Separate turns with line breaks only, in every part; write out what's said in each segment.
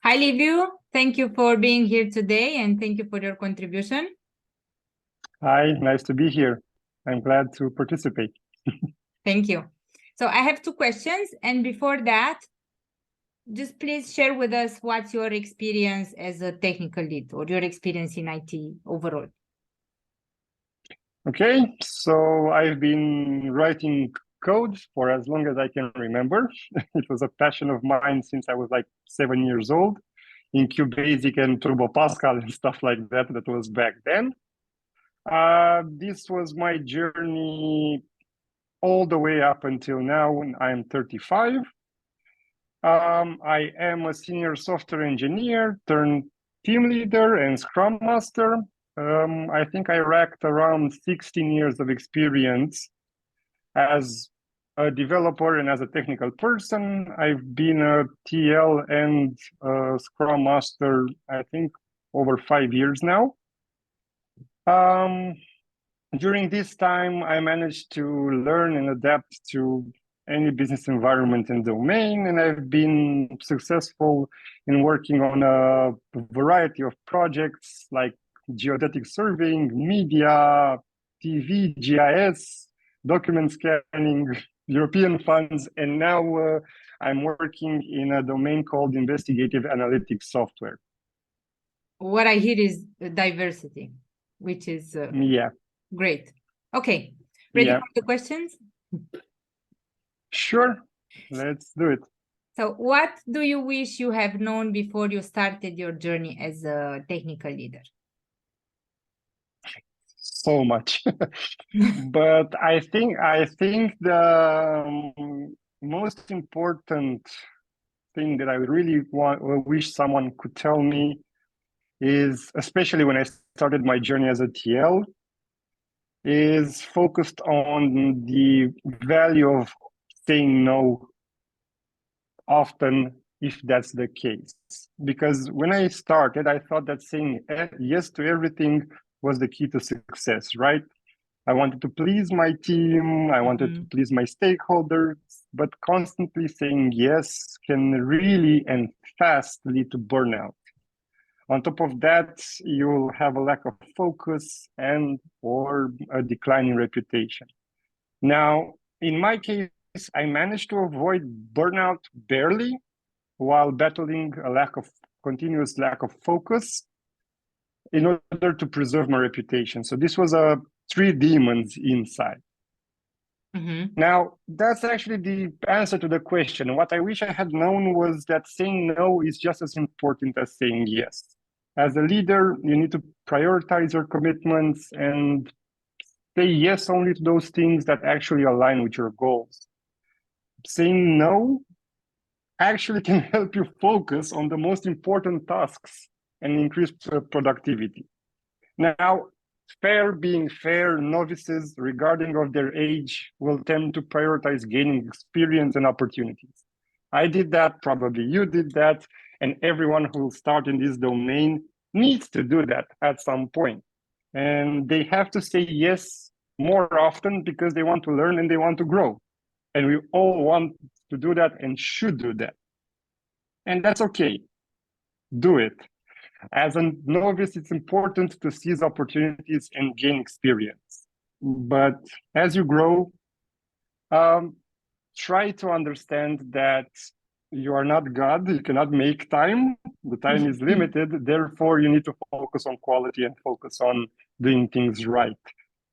Hi, Liviu. Thank you for being here today and thank you for your contribution.
Hi, nice to be here. I'm glad to participate.
Thank you. So I have two questions. And before that, just please share with us what's your experience as a technical lead or your experience in IT overall.
Okay, so I've been writing code for as long as I can remember. It was a passion of mine since I was like 7 years old in QBasic and Turbo Pascal and stuff like that. That was back then. This was my journey all the way up until now when I'm 35. I am a senior software engineer turned team leader and scrum master. I think I racked around 16 years of experience as a developer and as a technical person. I've been a TL and a scrum master, I think, over 5 years now. During this time, I managed to learn and adapt to any business environment and domain, and I've been successful in working on a variety of projects like geodetic surveying, media, TV, GIS, document scanning, European funds, and now I'm working in a domain called investigative analytics software.
What I hear is diversity, which is
Yeah.
great. Okay, ready
Yeah.
for the questions?
Sure, let's do it.
So what do you wish you have known before you started your journey as a technical leader?
So much. But I think the most important thing that I really wish someone could tell me is, especially when I started my journey as a TL, is focused on the value of saying no often if that's the case. Because when I started, I thought that saying yes to everything was the key to success, right? I wanted to please my team, I wanted to please my stakeholders, but constantly saying yes can really and fast lead to burnout. On top of that, you'll have a lack of focus and or a decline in reputation. Now, in my case, I managed to avoid burnout barely while battling a continuous lack of focus in order to preserve my reputation. So this was a 3 demons inside. Now, that's actually the answer to the question. What I wish I had known was that saying no is just as important as saying yes. As a leader, you need to prioritize your commitments and say yes only to those things that actually align with your goals. Saying no actually can help you focus on the most important tasks and increase productivity. Now, being fair, novices, regarding of their age, will tend to prioritize gaining experience and opportunities. I did that, probably you did that, and everyone who will start in this domain needs to do that at some point. And they have to say yes more often because they want to learn and they want to grow. And we all want to do that and should do that. And that's okay. Do it. As a novice, it's important to seize opportunities and gain experience. But as you grow, try to understand that you are not God. You cannot make time. The time is limited. Therefore, you need to focus on quality and focus on doing things right.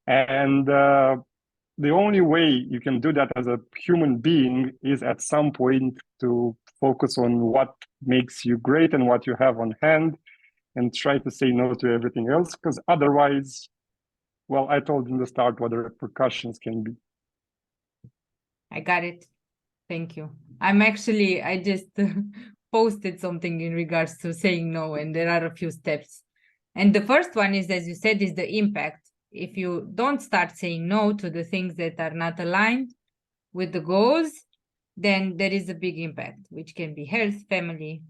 And the only way you can do that as a human being is at some point to focus on what makes you great and what you have on hand, and try to say no to everything else, because otherwise, well, I told in the start what the repercussions can be.
I got it. Thank you. I just posted something in regards to saying no, and there are a few steps. And the first one is, as you said, is the impact. If you don't start saying no to the things that are not aligned with the goals, then there is a big impact, which can be health, family.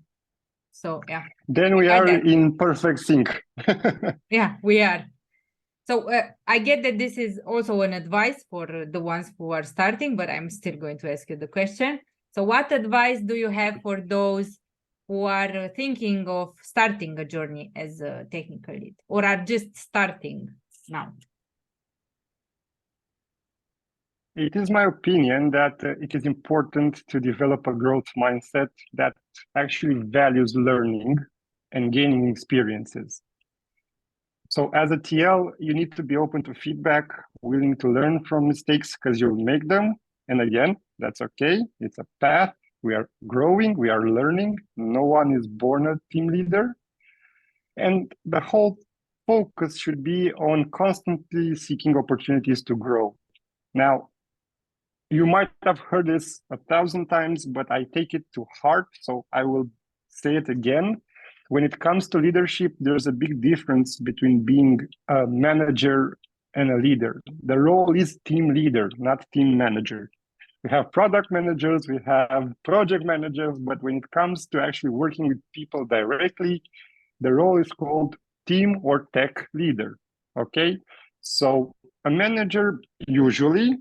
So, yeah.
Then we are in perfect sync.
Yeah, we are. So I get that this is also an advice for the ones who are starting, but I'm still going to ask you the question. So what advice do you have for those who are thinking of starting a journey as a technical lead or are just starting now?
It is my opinion that it is important to develop a growth mindset that actually values learning and gaining experiences. So as a TL, you need to be open to feedback, willing to learn from mistakes because you'll make them. And again, that's okay. It's a path. We are growing, we are learning. No one is born a team leader. And the whole focus should be on constantly seeking opportunities to grow. Now, you might have heard this 1,000 times, but I take it to heart, so I will say it again. When it comes to leadership, there's a big difference between being a manager and a leader. The role is team leader, not team manager. We have product managers, we have project managers, but when it comes to actually working with people directly, the role is called team or tech leader, okay? So a manager usually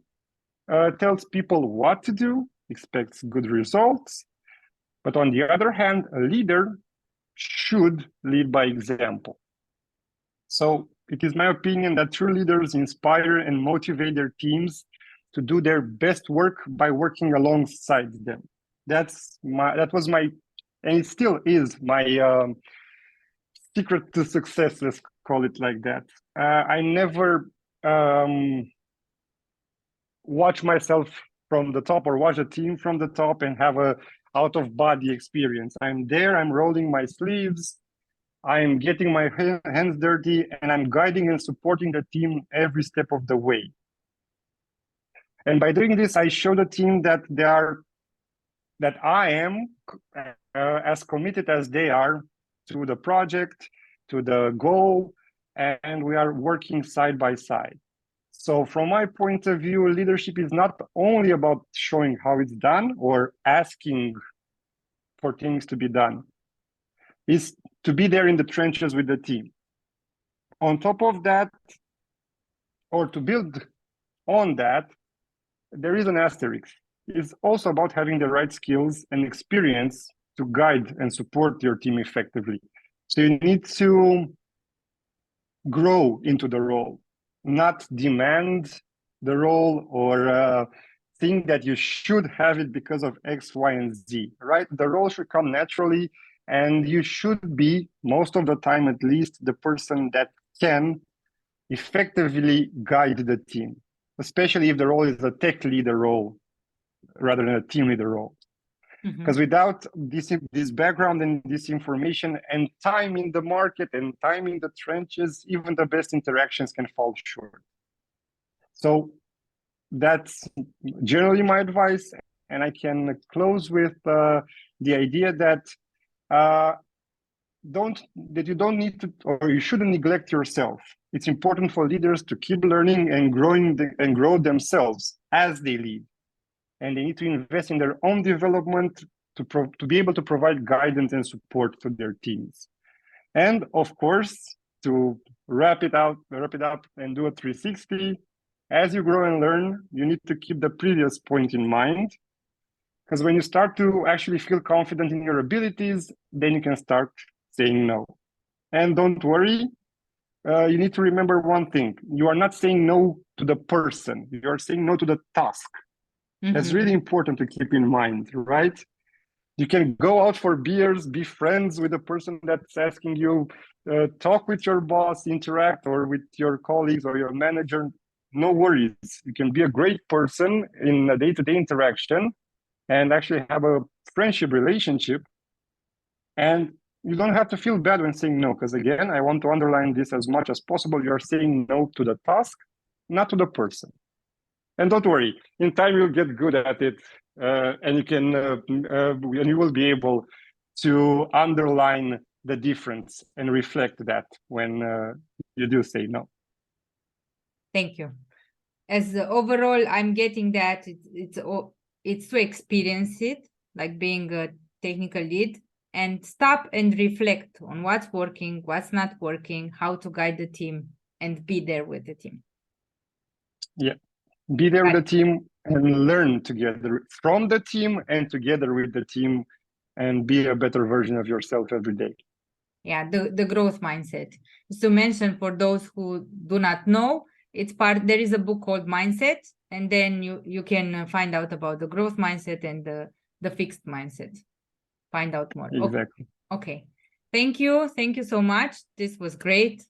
tells people what to do, expects good results. But on the other hand, a leader should lead by example. So it is my opinion that true leaders inspire and motivate their teams to do their best work by working alongside them. That was my, and it still is my secret to success, let's call it like that. I never watch myself from the top or watch a team from the top and have a out of body experience. I'm there, I'm rolling my sleeves, I'm getting my hands dirty, and I'm guiding and supporting the team every step of the way. And by doing this, I show the team that I am as committed as they are to the project, to the goal, and we are working side by side. So from my point of view, leadership is not only about showing how it's done or asking for things to be done. It's to be there in the trenches with the team. On top of that, or to build on that, there is an asterisk. It's also about having the right skills and experience to guide and support your team effectively. So you need to grow into the role, not demand the role or think that you should have it because of X, Y, and Z, right? The role should come naturally, and you should be, most of the time at least, the person that can effectively guide the team, especially if the role is a tech leader role rather than a team leader role. Because without this background and this information and time in the market and time in the trenches, even the best interactions can fall short. So that's generally my advice. And I can close with the idea that you don't need to, or you shouldn't neglect yourself. It's important for leaders to keep learning and grow themselves as they lead. And they need to invest in their own development to be able to provide guidance and support to their teams. And of course, to wrap it up and do a 360, as you grow and learn, you need to keep the previous point in mind. Because when you start to actually feel confident in your abilities, then you can start saying no. And don't worry, you need to remember one thing. You are not saying no to the person. You are saying no to the task. That's really important to keep in mind, right? You can go out for beers, be friends with the person that's asking you, talk with your boss, interact, or with your colleagues or your manager. No worries. You can be a great person in a day-to-day interaction and actually have a friendship relationship. And you don't have to feel bad when saying no, because again, I want to underline this as much as possible. You're saying no to the task, not to the person. And don't worry, in time you'll get good at it, and you can, and you will be able to underline the difference and reflect that when you do say no.
Thank you. As overall, I'm getting that it's to experience it, like being a technical lead, and stop and reflect on what's working, what's not working, how to guide the team, and be there with the team.
Yeah. Be there with the team and learn together from the team and together with the team and be a better version of yourself every day.
Yeah, the growth mindset. Just to mention for those who do not know, there is a book called Mindset, and then you can find out about the growth mindset and the fixed mindset. Find out more.
Exactly.
Okay. Thank you so much. This was great.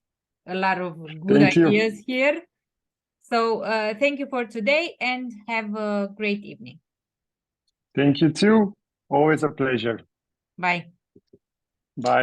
A lot of good
Thank you.
ideas here. So thank you for today and have a great evening.
Thank you too. Always a pleasure.
Bye.
Bye.